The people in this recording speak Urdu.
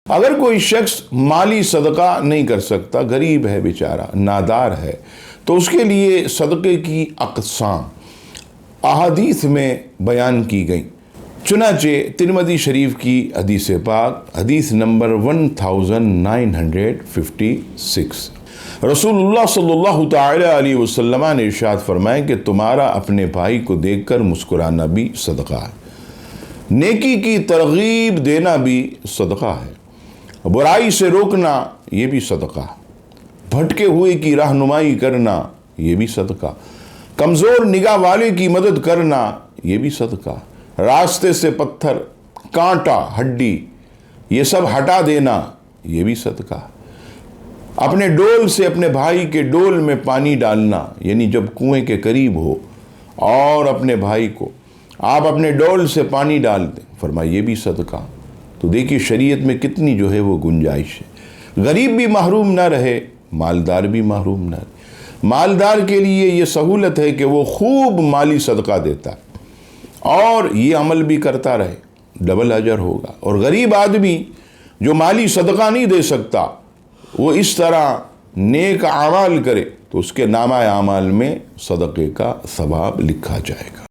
اگر کوئی شخص مالی صدقہ نہیں کر سکتا، غریب ہے بیچارہ، نادار ہے، تو اس کے لیے صدقے کی اقسام احادیث میں بیان کی گئیں۔ چنانچہ ترمذی شریف کی حدیث پاک، حدیث نمبر 1956، رسول اللہ صلی اللہ تعالی علیہ وسلم نے ارشاد فرمایا کہ تمہارا اپنے بھائی کو دیکھ کر مسکرانا بھی صدقہ ہے، نیکی کی ترغیب دینا بھی صدقہ ہے، برائی سے روکنا یہ بھی صدقہ ہے، بھٹکے ہوئے کی رہنمائی کرنا یہ بھی صدقہ، کمزور نگاہ والے کی مدد کرنا یہ بھی صدقہ، راستے سے پتھر، کانٹا، ہڈی یہ سب ہٹا دینا یہ بھی صدقہ، اپنے ڈول سے اپنے بھائی کے ڈول میں پانی ڈالنا، یعنی جب کنویں کے قریب ہو اور اپنے بھائی کو آپ اپنے ڈول سے پانی ڈال دیں، فرمایا یہ بھی صدقہ۔ تو دیکھیے شریعت میں کتنی جو ہے وہ گنجائش ہے، غریب بھی محروم نہ رہے، مالدار بھی محروم نہ رہے۔ مالدار کے لیے یہ سہولت ہے کہ وہ خوب مالی صدقہ دیتا ہے اور یہ عمل بھی کرتا رہے، ڈبل اجر ہوگا۔ اور غریب آدمی جو مالی صدقہ نہیں دے سکتا، وہ اس طرح نیک اعمال کرے تو اس کے نامہ اعمال میں صدقے کا ثواب لکھا جائے گا۔